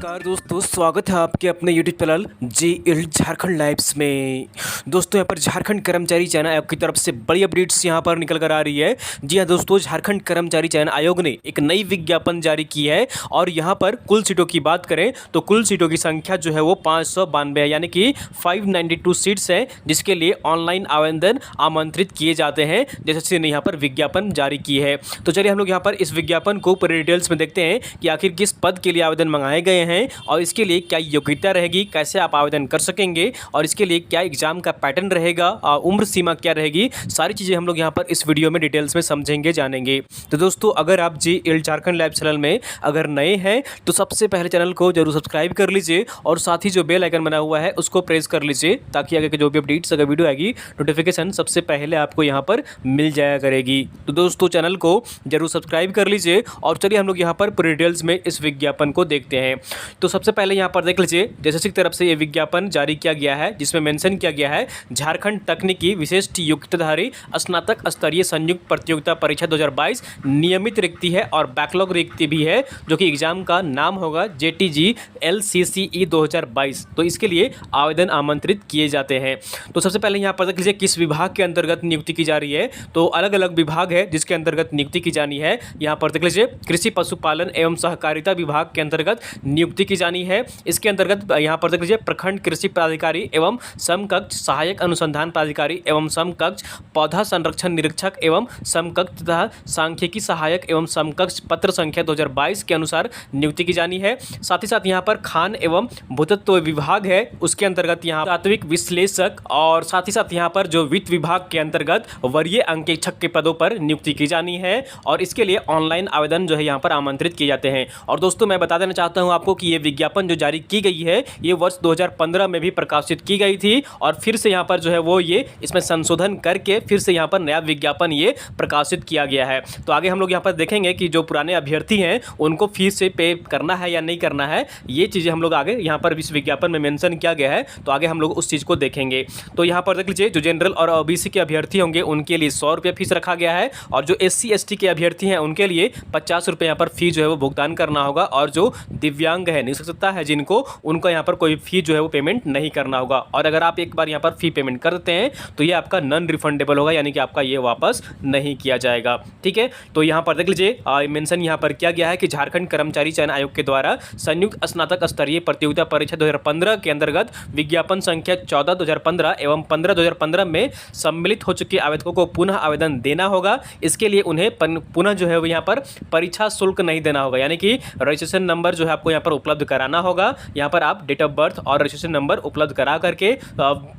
नमस्कार दोस्तों, स्वागत है आपके अपने YouTube channel JL Jharkhand lives में। दोस्तों यहाँ पर झारखंड कर्मचारी चयन आयोग की तरफ से बड़ी अपडेट्स यहाँ पर निकल कर आ रही है। जी हाँ दोस्तों, झारखंड कर्मचारी चयन आयोग ने एक नई विज्ञापन जारी की है और यहाँ पर कुल सीटों की बात करें तो कुल सीटों की संख्या जो है वो 592 है, यानी कि 592 सीट्स हैं, जिसके लिए ऑनलाइन आवेदन आमंत्रित किए जाते हैं, जैसे ने यहाँ पर विज्ञापन जारी की है। तो चलिए हम लोग यहाँ पर इस विज्ञापन को पूरे डिटेल्स में देखते हैं कि आखिर किस पद के लिए आवेदन मंगाए गए हैं और इसके लिए क्या योग्यता रहेगी, कैसे आप आवेदन कर सकेंगे और इसके लिए क्या एग्जाम का पैटर्न रहेगा, उम्र सीमा क्या रहेगी, सारी चीज़ें हम लोग यहाँ पर इस वीडियो में डिटेल्स में समझेंगे जानेंगे। तो दोस्तों अगर आप JL झारखंड लाइव चैनल में अगर नए हैं तो सबसे पहले चैनल को जरूर सब्सक्राइब कर लीजिए और साथ ही जो बेल आइकन बना हुआ है उसको प्रेस कर लीजिए, ताकि आगे के जो भी अपडेट्स अगर वीडियो आएगी नोटिफिकेशन सबसे पहले आपको यहाँ पर मिल जाया करेगी। तो दोस्तों चैनल को जरूर सब्सक्राइब कर लीजिए और चलिए हम लोग यहाँ पर पूरी डिटेल्स में इस विज्ञापन को देखते हैं। तो सबसे पहले यहाँ पर देख लीजिए, जैसे की तरफ से ये विज्ञापन जारी किया गया है, जिसमें मेंशन किया गया है झारखंड तकनीकी विशिष्ट योग्यताधारी स्नातक स्तरीय संयुक्त प्रतियोगिता परीक्षा 2022 नियमित रिक्ति है और बैकलॉग रिक्ति भी है, जो कि एग्जाम का नाम होगा JTG LCCE 2022। तो इसके लिए आवेदन आमंत्रित किए जाते हैं। तो सबसे पहले यहाँ पर देख लीजिए किस विभाग के अंतर्गत नियुक्ति की जा रही है। तो अलग अलग विभाग है जिसके अंतर्गत नियुक्ति की जानी है। यहाँ पर देख लीजिए कृषि पशुपालन एवं सहकारिता विभाग के अंतर्गत नियुक्ति की जानी है। इसके अंतर्गत यहाँ पर देख लीजिए प्रखंड कृषि प्राधिकारी एवं समकक्ष सहायक अनुसंधान प्राधिकारी एवं समकक्ष पौधा संरक्षण निरीक्षक एवं समकक्ष तथा सांख्यिकी सहायक एवं समकक्ष पत्र संख्या 2022 के अनुसार नियुक्ति की जानी है। साथ ही साथ यहाँ पर खान एवं भूतत्व विभाग है, उसके अंतर्गत यहाँ तात्विक विश्लेषक और साथ ही साथ यहाँ पर जो वित्त विभाग के अंतर्गत वरीय अंकेक्षक के पदों पर नियुक्ति की जानी है और इसके लिए ऑनलाइन आवेदन जो है यहाँ पर आमंत्रित किए जाते हैं। और दोस्तों मैं बता देना चाहता हूँ आपको कि ये विज्ञापन जो जारी की गई है ये वर्ष 2015 में भी प्रकाशित की गई थी और फिर से यहाँ पर जो है वो ये इसमें संशोधन करके फिर से यहाँ पर नया विज्ञापन ये प्रकाशित किया गया है। तो आगे हम लोग यहाँ पर देखेंगे कि जो पुराने अभ्यर्थी हैं उनको फीस से पे करना है या नहीं करना है, ये चीज़ें हम लोग आगे यहाँ पर इस विज्ञापन में मेंशन किया गया है, तो आगे हम लोग उस चीज़ को देखेंगे। तो यहाँ पर देख लीजिए जो जनरल और OBC के अभ्यर्थी होंगे उनके लिए 100 रुपये फीस रखा गया है और जो SC ST के अभ्यर्थी हैं उनके लिए 50 रुपये यहाँ पर फीस जो है वो भुगतान करना होगा और जो दिव्यांग है निःशक्तता है जिनको, उनको यहाँ पर कोई फी जो है वो पेमेंट नहीं करना होगा। और अगर आप एक बार यहाँ पर फी पेमेंट कर देते हैं तो ये आपका नॉन रिफंडेबल होगा, यानी कि आपका ये वापस नहीं किया जाएगा। ठीक है, तो यहाँ पर देख लीजिए मेंशन यहाँ पर किया गया है कि झारखंड कर्मचारी चयन आयोग के द्वारा संयुक्त स्नातक स्तरीय प्रतियोगिता परीक्षा 2015 के अंतर्गत विज्ञापन संख्या 14/2015 एवं 15/2015 में सम्मिलित हो चुके आवेदकों को पुनः आवेदन देना होगा। इसके लिए उन्हें पुनः जो है वो यहाँ पर परीक्षा शुल्क नहीं देना होगा, यानी कि रजिस्ट्रेशन नंबर जो है आपको यहाँ पर उपलब्ध कराना होगा। यहाँ पर आप डेट ऑफ बर्थ और रजिस्ट्रेशन नंबर उपलब्ध करा करके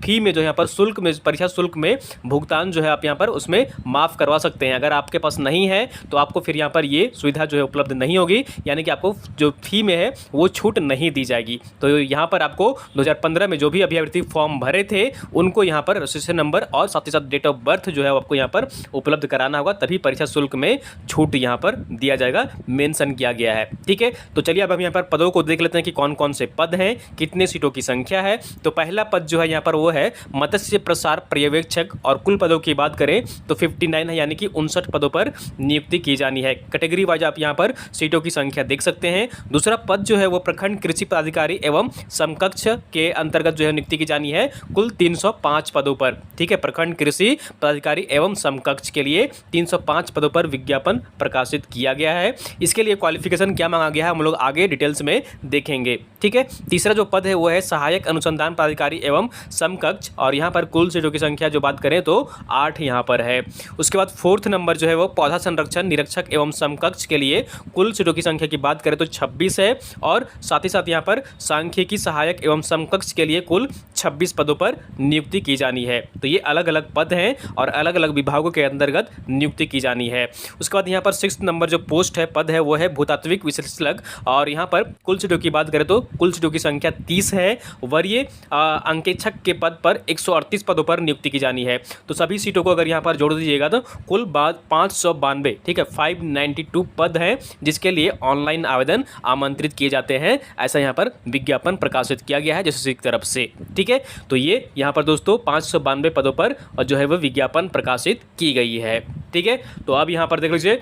फी में जो यहाँ पर शुल्क में परीक्षा शुल्क में भुगतान जो है आप यहाँ पर उसमें माफ़ करवा सकते हैं। अगर आपके पास नहीं है तो आपको फिर यहाँ पर ये सुविधा जो है उपलब्ध नहीं होगी, यानी कि आपको जो फी में है वो छूट नहीं दी जाएगी। तो यहाँ पर आपको 2015 में जो भी अभ्यर्थी फॉर्म भरे थे उनको यहाँ पर रजिस्ट्रेशन नंबर और साथ ही साथ डेट ऑफ बर्थ जो है आपको यहाँ पर उपलब्ध कराना होगा, तभी परीक्षा शुल्क में छूट यहाँ पर दिया जाएगा, मेंशन किया गया है। ठीक है, तो चलिए अब हम यहाँ पर पदों को देख लेते हैं कि कौन कौन से पद हैं, कितने सीटों की संख्या है। तो पहला पद जो है यहाँ पर वो है मत्स्य प्रसार पर्यवेक्षक और कुल पदों की बात करें तो 59 है, यानी कि 59 पदों पर नियुक्ति की जानी है। कैटेगरी वाइज आप यहाँ पर सीटों की संख्या देख सकते हैं। दूसरा पद जो है वो प्रखंड कृषि प्राधिकारी एवं समकक्ष के अंतर्गत जो है नियुक्ति की जानी है कुल 305 पदों पर। ठीक है, प्रखंड कृषि प्राधिकारी एवं समकक्ष के लिए 305 पदों पर विज्ञापन प्रकाशित किया गया है। इसके लिए क्वालिफिकेशन क्या मांगा गया है हम लोग आगे डिटेल्स में देखेंगे। ठीक है, तीसरा जो पद है वो है सहायक अनुसंधान प्राधिकारी एवं समकक्ष और यहाँ पर कुल सीटों की संख्या जो बात करें तो 8 यहाँ पर है। उसके बाद फोर्थ नंबर जो है वो पौधा संरक्षण निरीक्षक एवं समकक्ष के लिए कुल सीटों की संख्या की बात करें तो 26 है और साथ ही साथ यहाँ पर सांख्यिकी सहायक एवं समकक्ष के लिए कुल 26 पदों पर नियुक्ति की जानी है। तो ये अलग अलग पद हैं और अलग अलग विभागों के अंतर्गत नियुक्ति की जानी है। उसके बाद यहाँ पर 6 नंबर जो पोस्ट है पद है वो है भूतात्विक विश्लेषक और यहाँ पर कुल सीटों की बात करें तो कुल सीटों की संख्या 30 है। वरीय अंकेक्षक के पद पर 138 पदों पर नियुक्ति की जानी है। तो सभी सीटों को अगर यहाँ पर जोड़ दीजिएगा तो कुल 592, ठीक है 592 पद हैं जिसके लिए ऑनलाइन आवेदन आमंत्रित किए जाते हैं। ऐसा यहाँ पर विज्ञापन प्रकाशित किया गया है जैसे की तरफ से। ठीक है, तो ये यहाँ पर दोस्तों 592 पदों पर जो है वो विज्ञापन प्रकाशित की गई है। ठीक है, तो अब यहाँ पर देख लीजिए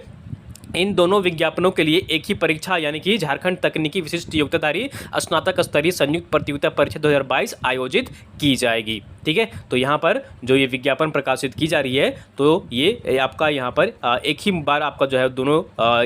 इन दोनों विज्ञापनों के लिए एक ही परीक्षा यानी कि झारखंड तकनीकी विशिष्ट योग्यताधारी स्नातक स्तरीय संयुक्त प्रतियोगिता परीक्षा 2022 आयोजित की जाएगी। ठीक है, तो यहाँ पर जो ये विज्ञापन प्रकाशित की जा रही है तो ये आपका यहाँ पर एक ही बार आपका जो है दोनों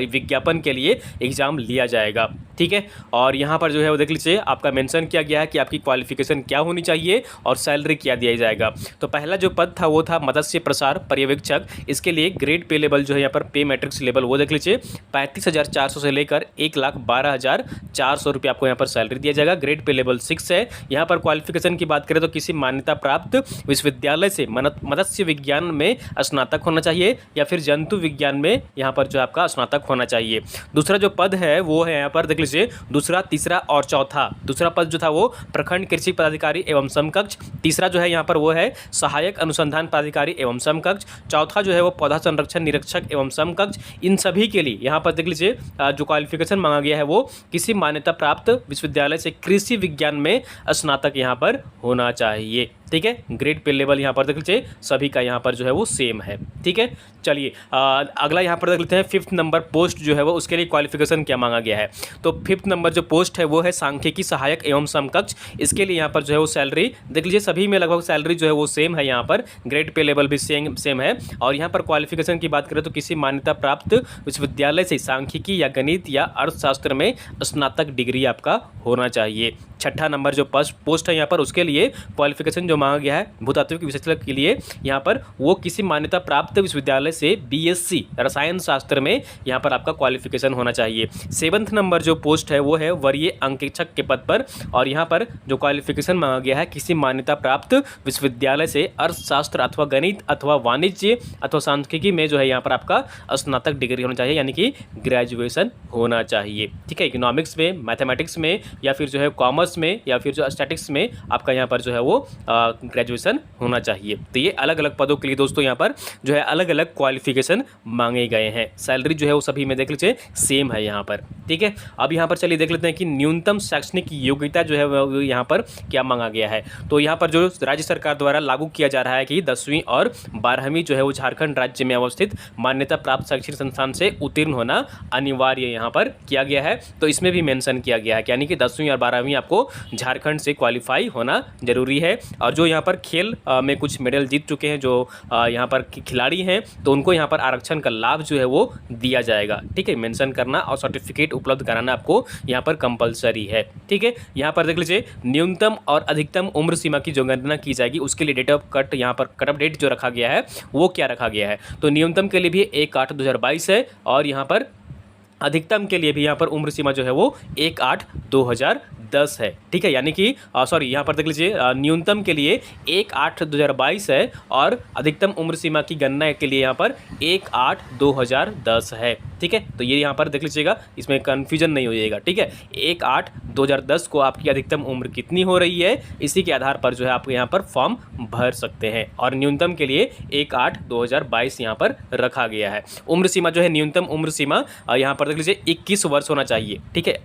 विज्ञापन के लिए एग्ज़ाम लिया जाएगा। ठीक है, और यहाँ पर जो है वो देख लीजिए आपका मेंशन किया गया है कि आपकी क्वालिफिकेशन क्या होनी चाहिए और सैलरी क्या दिया जाएगा। तो पहला जो पद था वो था मत्स्य प्रसार पर्यवेक्षक। इसके लिए ग्रेड पे लेवल जो है यहाँ पर पे मैट्रिक्स लेवल वो देख लीजिए 35,400 से लेकर 1,12,400 रुपये आपको यहाँ पर सैलरी दिया जाएगा। ग्रेड पे लेवल 6 है। यहाँ पर क्वालिफिकेशन की बात करें तो किसी मान्यता प्राप्त विश्वविद्यालय से मत्स्य विज्ञान में स्नातक होना चाहिए या फिर जंतु विज्ञान में यहाँ पर जो आपका स्नातक होना चाहिए। दूसरा जो पद है वो है यहाँ पर देख लीजिए दूसरा, तीसरा और चौथा। दूसरा पद जो था वो प्रखंड कृषि पदाधिकारी एवं समकक्ष। तीसरा जो है यहाँ पर वो है सहायक अनुसंधान पदाधिकारी एवं समकक्ष। चौथा जो है वो पौधा संरक्षण निरीक्षक एवं समकक्ष। इन सभी के लिए यहाँ पर देख लीजिए जो क्वालिफिकेशन मांगा गया है वो किसी मान्यता प्राप्त विश्वविद्यालय से कृषि विज्ञान में स्नातक यहाँ पर होना चाहिए। ठीक है, ग्रेड पे लेवल यहाँ पर देख लीजिए सभी का यहाँ पर जो है वो सेम है। ठीक है, चलिए अगला यहाँ पर देख लेते हैं 5th नंबर पोस्ट जो है वो उसके लिए क्वालिफिकेशन क्या मांगा गया है। तो 5th नंबर जो पोस्ट है वो है सांख्यिकी सहायक एवं समकक्ष। इसके लिए यहाँ पर जो है वो सैलरी देख लीजिए सभी में लगभग सैलरी जो है वो सेम है। यहाँ पर ग्रेड पे लेवल भी सेम है। और यहाँ पर क्वालिफिकेशन की बात करें तो किसी मान्यता प्राप्त विश्वविद्यालय से सांख्यिकी या गणित या अर्थशास्त्र में स्नातक डिग्री आपका होना चाहिए। 6ठा नंबर जो पोस्ट है यहाँ पर उसके लिए क्वालिफिकेशन जो मांगा गया है भूतात्विक विशेषज्ञ के लिए यहाँ पर वो किसी मान्यता प्राप्त विश्वविद्यालय से बीएससी रसायन शास्त्र में यहाँ पर आपका क्वालिफिकेशन होना चाहिए। 7th नंबर जो पोस्ट है वो है वरीय अंकेक्षक के पद पर और यहाँ पर जो क्वालिफिकेशन मांगा गया है किसी मान्यता प्राप्त विश्वविद्यालय से अर्थशास्त्र अथवा गणित अथवा वाणिज्य अथवा सांख्यिकी में जो है यहाँ पर आपका स्नातक डिग्री होना चाहिए यानी कि ग्रेजुएशन होना चाहिए। ठीक है, इकोनॉमिक्स में, मैथमेटिक्स में या फिर जो है कॉमर्स में या फिर जो स्टैटिक्स में आपका यहाँ पर जो है वो ग्रेजुएशन होना चाहिए। तो ये अलग अलग पदों के लिए दोस्तों यहाँ पर जो है अलग अलग क्वालिफिकेशन मांगे गए हैं। सैलरी जो है वो सभी में देख लीजिए सेम है यहाँ पर। ठीक है, अब यहाँ पर चलिए देख लेते हैं कि न्यूनतम शैक्षणिक योग्यता जो है वो यहाँ पर क्या मांगा गया है। तो यहाँ पर जो राज्य सरकार द्वारा लागू किया जा रहा है कि 10वीं और 12वीं जो है वो झारखंड राज्य में अवस्थित मान्यता प्राप्त शैक्षणिक संस्थान से उत्तीर्ण होना अनिवार्य यहाँ पर किया गया है। तो इसमें भी मेंशन किया गया है यानी कि 10वीं और 12वीं आपको झारखंड से क्वालिफाई होना जरूरी है। और जो यहाँ पर खेल में कुछ मेडल जीत चुके हैं जो यहाँ पर खिलाड़ी हैं तो उनको यहाँ पर आरक्षण का लाभ जो है वो दिया जाएगा। ठीक है, मेंशन करना और सर्टिफिकेट उपलब्ध कराना आपको यहाँ पर कंपलसरी है। ठीक है, यहाँ पर देख लीजिए न्यूनतम और अधिकतम उम्र सीमा की जो गणना की जाएगी उसके लिए डेट ऑफ कट यहाँ पर कट ऑफ डेट जो रखा गया है वो क्या रखा गया है। तो न्यूनतम के लिए भी 1/8/2022 है और यहाँ पर अधिकतम के लिए भी यहाँ पर उम्र सीमा जो है वो 1/8/2010 है। ठीक है, यानी कि सॉरी यहाँ पर देख लीजिए न्यूनतम के लिए 1/8/2022 है और अधिकतम उम्र सीमा की गणना के लिए यहाँ पर 1/8/2010 है। ठीक है, तो ये यहाँ पर देख लीजिएगा इसमें कन्फ्यूजन नहीं हो जाएगा। ठीक है, 1/8/2010 को आपकी अधिकतम उम्र कितनी हो रही है इसी के आधार पर जो है आप यहाँ पर फॉर्म भर सकते हैं और न्यूनतम के लिए 1/8/2022 यहाँ पर रखा गया है। उम्र सीमा जो है न्यूनतम उम्र सीमा यहाँ पर देख लीजिए 21 वर्ष होना चाहिए। ठीक है,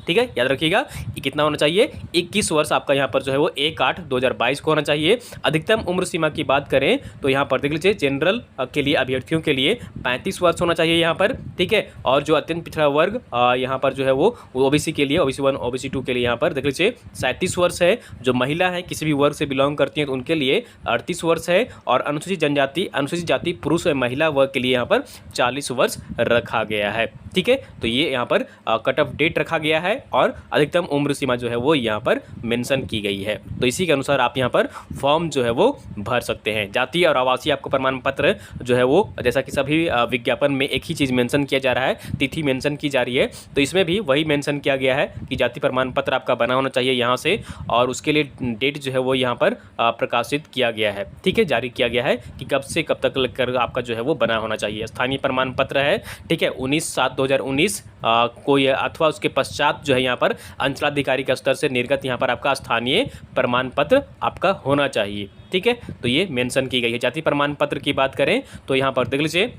ठीक है, याद रखिएगा कितना होना चाहिए 21 वर्ष आपका यहाँ पर जो है वो 1/8/2022 को होना चाहिए। अधिकतम उम्र सीमा की बात करें तो यहाँ पर देख लीजिए जनरल के लिए अभ्यर्थियों के लिए 35 वर्ष होना चाहिए यहाँ पर। ठीक है, और जो अत्यंत पिछड़ा वर्ग यहाँ पर जो है वो ओबीसी के लिए OBC 1 OBC 2 के लिए यहाँ पर देख लीजिए 37 वर्ष है। जो महिला है किसी भी वर्ग से बिलोंग करती हैं तो उनके लिए 38 वर्ष है और अनुसूचित जनजाति अनुसूचित जाति पुरुष और महिला वर्ग के लिए यहाँ पर 40 वर्ष रखा गया है। ठीक है, तो ये यहाँ पर कट ऑफ डेट रखा गया है और अधिकतम उम्र सीमा जो है वो यहाँ पर मेंशन की गई है। तो इसी के अनुसार आप यहाँ पर फॉर्म जो है वो भर सकते हैं। जातीय और आवासीय आपको प्रमाण पत्र जो है वो जैसा कि सभी विज्ञापन में एक ही चीज़ मेंशन किया जा रहा है, तिथि मेंशन की जा रही है, तो इसमें भी वही मेंशन किया गया है कि जाति प्रमाण पत्र आपका बना होना चाहिए यहाँ से और उसके लिए डेट जो है वो यहाँ पर प्रकाशित किया गया है। ठीक है, जारी किया गया है कि कब से कब तक कर आपका जो है वो बना होना चाहिए। स्थानीय प्रमाण पत्र है। ठीक है, 19/7/2019 को अथवा उसके पश्चात जो है यहाँ पर अंचलाधिकारी के स्तर से निर्गत यहाँ पर आपका स्थानीय प्रमाण पत्र आपका होना चाहिए। ठीक है, तो ये मेंशन की गई है। जाति प्रमाण पत्र की बात करें तो यहाँ पर देख लीजिए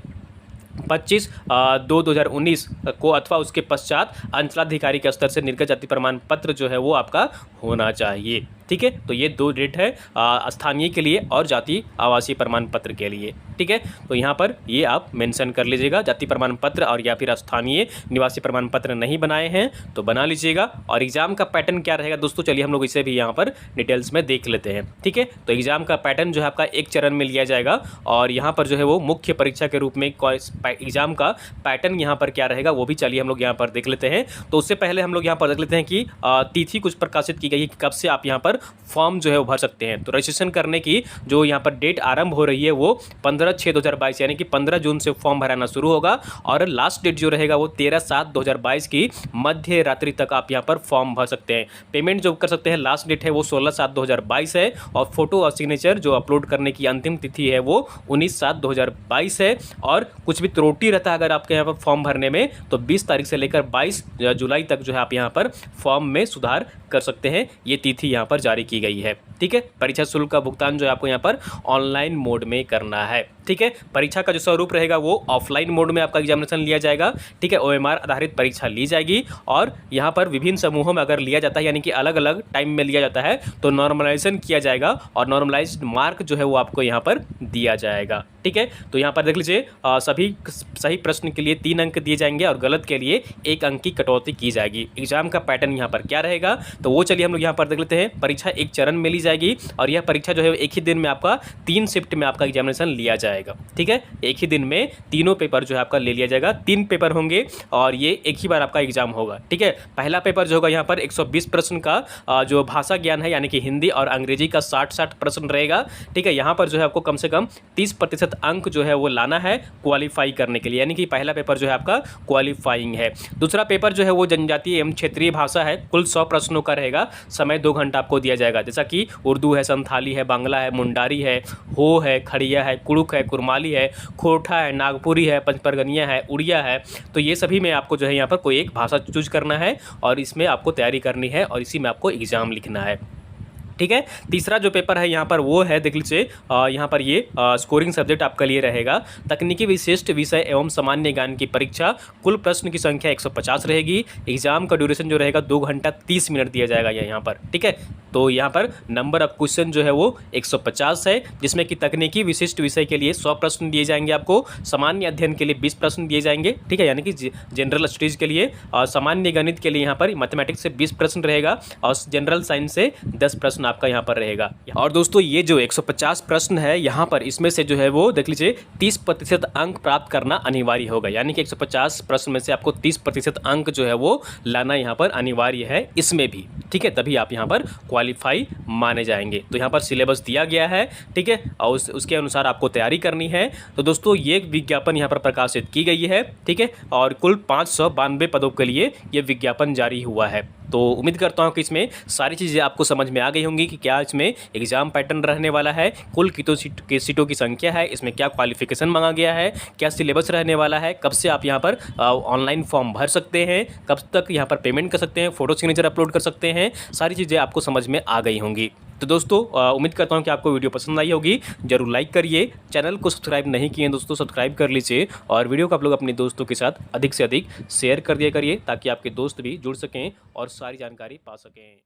25/2/2019 को अथवा उसके पश्चात अंचलाधिकारी के स्तर से निर्गत जाति प्रमाण पत्र जो है वो आपका होना चाहिए। ठीक है। तो ये 2 डेट है स्थानीय के लिए और जाति आवासीय प्रमाण पत्र के लिए, ठीक है। तो यहाँ पर ये आप मेंशन कर लीजिएगा, जाति प्रमाण पत्र और या फिर स्थानीय निवासी प्रमाण पत्र नहीं बनाए हैं तो बना लीजिएगा। और एग्जाम का पैटर्न क्या रहेगा दोस्तों, चलिए हम लोग इसे भी यहाँ पर डिटेल्स में देख लेते हैं, ठीक है। तो एग्जाम का पैटर्न जो है आपका एक चरण में लिया जाएगा और यहाँ पर जो है वो मुख्य परीक्षा के रूप में एग्जाम का पैटर्न यहाँ पर क्या रहेगा वो भी चलिए हम लोग यहाँ पर देख लेते हैं। तो उससे पहले हम लोग यहाँ पर देख लेते हैं कि तिथि कुछ प्रकाशित की गई है कि कब से आप यहाँ पर फॉर्म जो है वो भर सकते हैं। तो रजिस्ट्रेशन करने की जो यहाँ पर डेट आरंभ हो रही है वो 15/6/2022 यानी कि 15 जून से फॉर्म भराना शुरू होगा और लास्ट डेट जो रहेगा वो 13/7/2022 की मध्य रात्रि तक आप यहाँ पर फॉर्म भर सकते हैं। पेमेंट जो कर सकते हैं लास्ट डेट है वो 16/7/2022 है और फोटो और सिग्नेचर जो अपलोड करने की अंतिम तिथि है वो 19/7/2022 है। और कुछ भी त्रुटि रहता है अगर आपके यहाँ पर फॉर्म भरने में तो 20 तारीख से लेकर 22 जुलाई तक जो है आप यहाँ पर फॉर्म में सुधार कर सकते हैं। ये तिथि यहाँ पर जारी की गई है, ठीक है। परीक्षा शुल्क का भुगतान जो है आपको यहाँ पर ऑनलाइन मोड में करना है, ठीक है। परीक्षा का जो स्वरूप रहेगा वो ऑफलाइन मोड में आपका एग्जामिनेशन लिया जाएगा, ठीक है। OMR आधारित परीक्षा ली जाएगी और यहाँ पर विभिन्न समूहों में अगर लिया जाता है यानी कि अलग अलग टाइम में लिया जाता है तो नॉर्मलाइजेशन किया जाएगा और नॉर्मलाइज्ड मार्क जो है वो आपको यहाँ पर दिया जाएगा, ठीक है। तो यहाँ पर देख लीजिए सभी सही प्रश्न के लिए 3 अंक दिए जाएंगे और गलत के लिए 1 अंक की कटौती की जाएगी। एग्जाम का पैटर्न यहाँ पर क्या रहेगा तो वो चलिए हम लोग यहाँ पर देख लेते हैं। परीक्षा एक चरण में ली जाएगी और यह परीक्षा जो है एक ही दिन में आपका 3 शिफ्ट में आपका एग्जामिनेशन लिया जाएगा, ठीक है। एक ही दिन में तीनों पेपर जो है आपका ले लिया जाएगा। 3 पेपर होंगे और ये एक ही बार आपका एग्जाम होगा, ठीक है। पहला पेपर जो होगा यहाँ पर 120 प्रश्न का जो भाषा ज्ञान है यानी कि हिंदी और अंग्रेजी का 60 प्रश्न रहेगा, ठीक है। यहाँ पर जो है आपको कम से कम 30% अंक जो है वो लाना है क्वालिफाई करने के लिए, यानी कि पहला पेपर जो है आपका क्वालिफाइंग है। दूसरा पेपर जो है वो जनजातीय एवं क्षेत्रीय भाषा है, कुल 100 प्रश्नों का रहेगा। समय 2 घंटा आपको दिया जाएगा, जैसा कि उर्दू है, संथाली है, बांग्ला है, मुंडारी है, हो है, खड़िया है, कुड़ुक है, कुरमाली है, खोरठा है, नागपुरी है, पंचपरगनिया है, उड़िया है। तो ये सभी में आपको जो है यहाँ पर कोई एक भाषा चूज करना है और इसमें आपको तैयारी करनी है और इसी में आपको एग्जाम लिखना है, ठीक है। तीसरा जो पेपर है यहाँ पर वो है देख लीजिए यहाँ पर ये स्कोरिंग सब्जेक्ट आपके लिए रहेगा तकनीकी विशिष्ट विषय एवं सामान्य ज्ञान की परीक्षा। कुल प्रश्न की संख्या 150 रहेगी। एग्जाम का ड्यूरेशन जो रहेगा 2 घंटा 30 मिनट दिया जाएगा यहाँ पर, ठीक है। तो यहाँ पर नंबर ऑफ क्वेश्चन जो है वो 150 है, जिसमें कि तकनीकी विशिष्ट विषय के लिए 100 प्रश्न दिए जाएंगे आपको, सामान्य अध्ययन के लिए 20 प्रश्न दिए जाएंगे, ठीक है, यानी कि जनरल स्टडीज़ के लिए। और सामान्य गणित के लिए यहाँ पर मैथमेटिक्स से 20 प्रश्न रहेगा और जनरल साइंस से 10 प्रश्न आपका यहाँ पर रहेगा। और दोस्तों ये जो 150 प्रश्न है यहाँ पर इसमें से जो है वो देख लीजिए 30% अंक प्राप्त करना अनिवार्य होगा, यानी कि 150 प्रश्न में से आपको 30% अंक जो है वो लाना यहाँ पर अनिवार्य है इसमें भी, ठीक है। तभी आप यहाँ पर क्वालिफाई माने जाएंगे। तो यहाँ पर सिलेबस दिया गया है, ठीक है, और उसके अनुसार आपको तैयारी करनी है। तो दोस्तों ये विज्ञापन यहाँ पर प्रकाशित की गई है, ठीक है, और कुल 592 पदों के लिए ये विज्ञापन जारी हुआ है। तो उम्मीद करता हूँ कि इसमें सारी चीज़ें आपको समझ में आ गई होंगी कि क्या इसमें एग्जाम पैटर्न रहने वाला है, कुल कितनी सीटों की संख्या है, इसमें क्या क्वालिफिकेशन मांगा गया है, क्या सिलेबस रहने वाला है, कब से आप यहाँ पर ऑनलाइन फॉर्म भर सकते हैं, कब तक यहाँ पर पेमेंट कर सकते हैं, फोटो सिग्नेचर अपलोड कर सकते हैं, सारी चीज़ें आपको समझ में आ गई होंगी। तो दोस्तों उम्मीद करता हूँ कि आपको वीडियो पसंद आई होगी। जरूर लाइक करिए, चैनल को सब्सक्राइब नहीं किए दोस्तों सब्सक्राइब कर लीजिए और वीडियो को आप लोग अपने दोस्तों के साथ अधिक से अधिक शेयर कर दिया करिए ताकि आपके दोस्त भी जुड़ सकें और सारी जानकारी पा सकें।